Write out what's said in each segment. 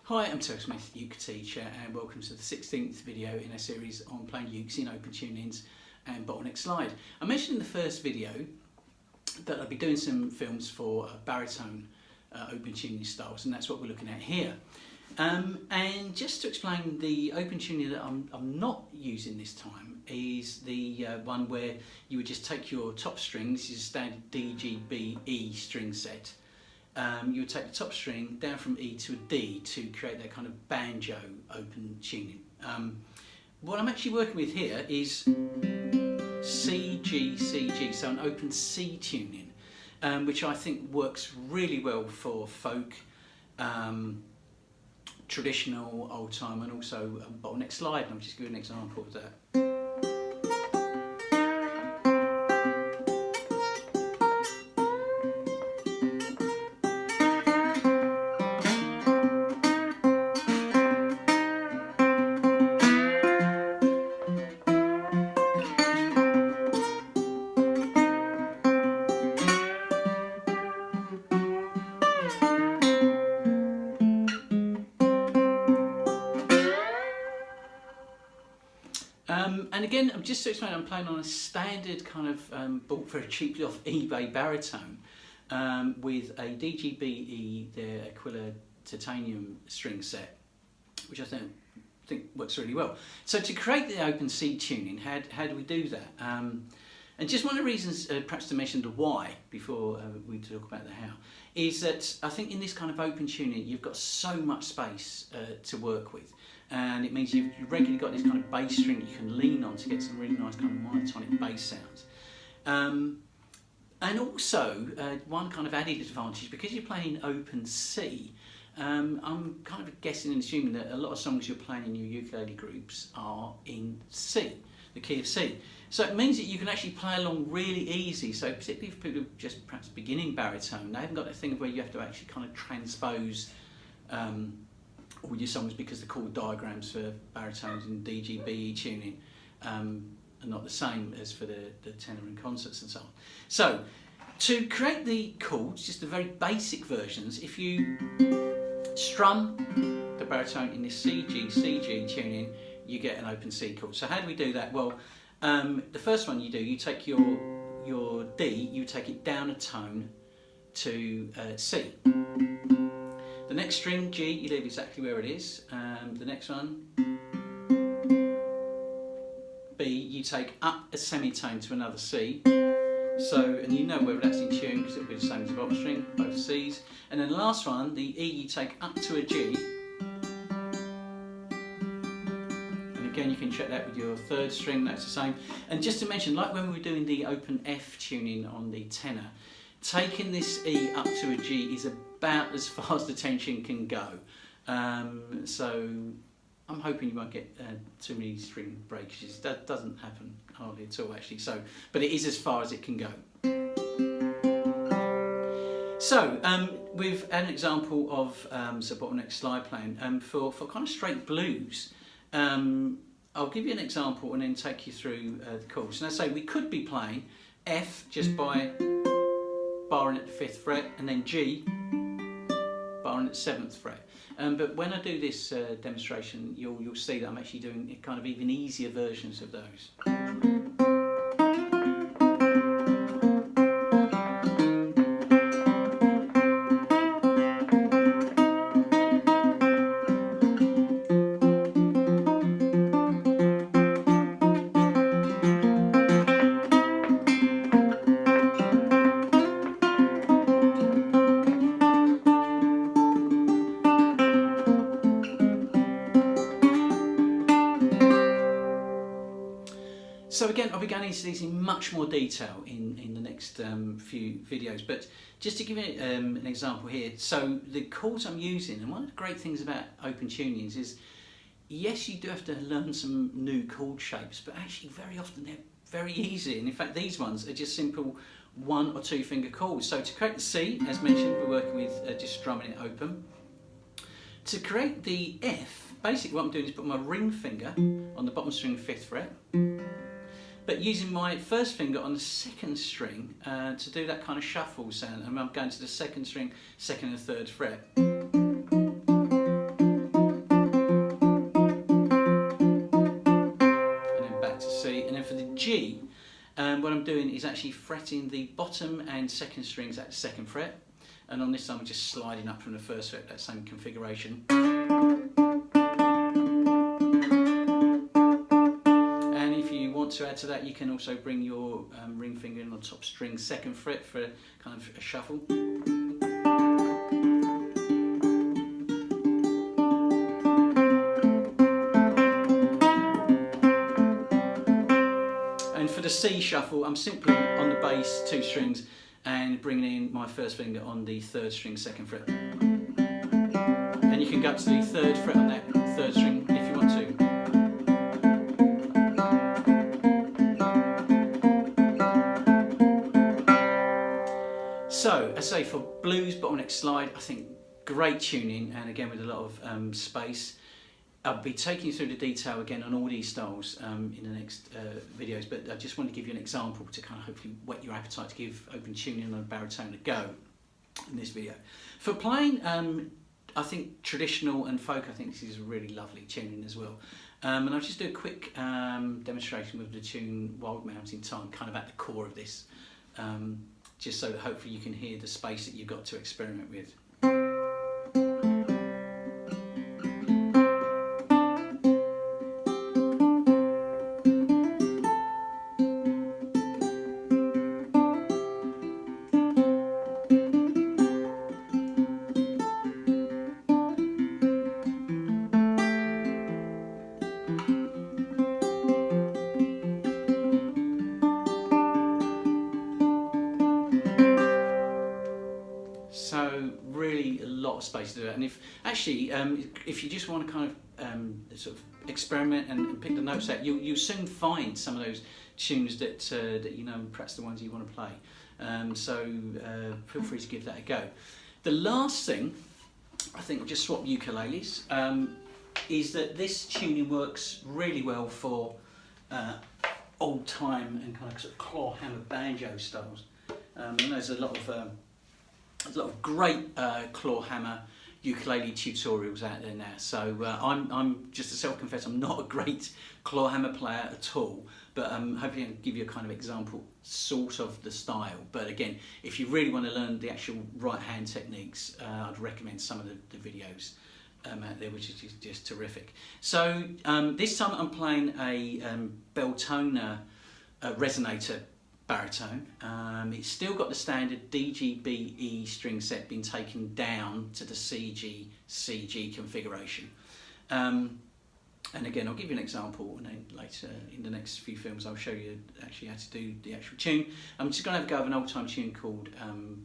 Hi, I'm Terry Smith, uke teacher, and welcome to the 16th video in a series on playing ukes in open tunings and bottleneck slide. I mentioned in the first video that I'd be doing some films for baritone open tuning styles, and that's what we're looking at here. And just to explain, the open tuning that I'm not using this time is the one where you would just take your top string. This is a standard D, G, B, E string set. You would take the top string down from E to a D to create that kind of banjo open tuning. What I'm actually working with here is C, G, C, G, so an open C tuning, which I think works really well for folk, traditional, old time, and also bottleneck slide. And I'll just give you an example of that. And again, I'm just to explain, I'm playing on a standard kind of bought very cheaply off eBay baritone with a DGBE, their Aquila titanium string set, which I think works really well. So to create the open C tuning, how do we do that? And just one of the reasons, perhaps to mention the why before we talk about the how, is that I think in this kind of open tuning you've got so much space to work with, and it means you've regularly got this kind of bass string you can lean on to get some really nice kind of monotonic bass sounds. And also one kind of added advantage, because you're playing open C, I'm kind of guessing and assuming that a lot of songs you're playing in your ukulele groups are in C, the key of C. So it means that you can actually play along really easy. So particularly for people who are just perhaps beginning baritone, they haven't got that thing where you have to actually kind of transpose all your songs, because the chord diagrams for baritones and DGBE tuning are not the same as for the tenor and concerts and so on. So to create the chords, just the very basic versions, if you strum the baritone in this CG tuning, you get an open C chord. So how do we do that? Well, the first one you do, you take your D, you take it down a tone to C. The next string, G, you leave exactly where it is. The next one, B, you take up a semitone to another C. So, and you know whether that's in tune because it'll be the same as the bottom string, both C's. And then the last one, the E, you take up to a G. And again, you can check that with your third string, that's the same. And just to mention, like when we were doing the open F tuning on the tenor, taking this E up to a G is about as far as the tension can go. So I'm hoping you won't get too many string breakages. That doesn't happen hardly at all, actually. So, but it is as far as it can go. So with an example of so bottleneck slide playing for kind of straight blues. I'll give you an example and then take you through the chords. And I say we could be playing F just by barring at the 5th fret, and then G barring at the 7th fret. But when I do this demonstration, you'll see that I'm actually doing kind of even easier versions of those. So again, I'll be going into these in much more detail in the next few videos, but just to give you an example here, so the chords I'm using, and one of the great things about open tunings is, yes, you do have to learn some new chord shapes, but actually very often they're very easy, and in fact these ones are just simple 1 or 2 finger chords. So to create the C, as mentioned, we're working with just strumming it open. To create the F, basically what I'm doing is put my ring finger on the bottom string 5th fret, but using my first finger on the 2nd string to do that kind of shuffle sound, and I'm going to the 2nd string, 2nd and 3rd fret. doing is actually fretting the bottom and second strings at the second fret, and on this I'm just sliding up from the first fret, that same configuration. And if you want to add to that, you can also bring your ring finger in on the top string second fret for kind of a shuffle. And for the C shuffle, I'm simply on the bass, 2 strings, and bringing in my first finger on the 3rd string second fret. And you can go up to the 3rd fret on that 3rd string if you want to. So, as I say, for blues bottleneck slide, I think great tuning, and again with a lot of space. I'll be taking you through the detail again on all these styles in the next videos, but I just want to give you an example to kind of hopefully whet your appetite to give open tuning on a baritone a go in this video. For playing, I think traditional and folk, I think this is really lovely tuning as well. And I'll just do a quick demonstration with the tune Wild Mountain Time, kind of at the core of this, just so that hopefully you can hear the space that you've got to experiment with. So really a lot of space to do it, and if actually if you just want to kind of sort of experiment and pick the notes out, you'll soon find some of those tunes that that you know, perhaps the ones you want to play. So feel free to give that a go. The last thing, I think, we'll just swap ukuleles, is that this tuning works really well for old time and kind of sort of claw hammer banjo styles. And there's a lot of great claw hammer ukulele tutorials out there now. So I'm just to self-confess, I'm not a great claw hammer player at all, but hopefully I can give you a kind of example, sort of the style. But again, if you really want to learn the actual right hand techniques, I'd recommend some of the videos out there, which is just terrific. So this time I'm playing a Beltona resonator baritone. It's still got the standard DGBE string set, being taken down to the CG configuration. And again, I'll give you an example, and then later in the next few films I'll show you actually how to do the actual tune. I'm just going to have a go of an old time tune called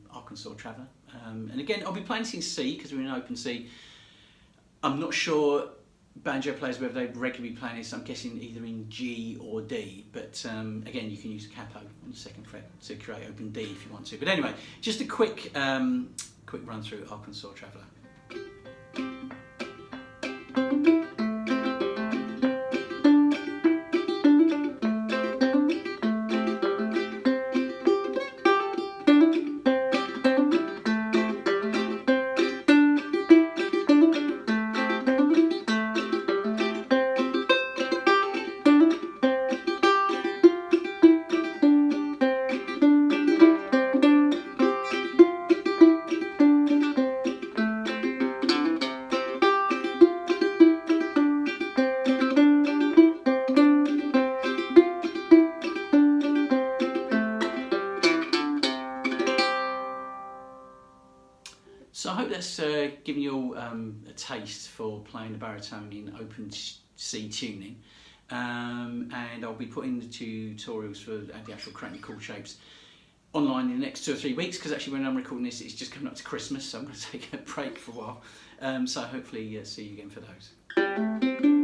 Arkansas Traveller. And again, I'll be playing this in C because we're in open C. I'm not sure banjo players whether they regularly play this. I'm guessing either in G or D, but again, you can use the capo on the second fret to create open D if you want to. But anyway, just a quick run through Arkansas Traveller. So I hope that's given you all a taste for playing the baritone in open C tuning, and I'll be putting the tutorials for the actual creating chord shapes online in the next 2 or 3 weeks, because actually when I'm recording this it's just coming up to Christmas, so I'm going to take a break for a while, so hopefully see you again for those.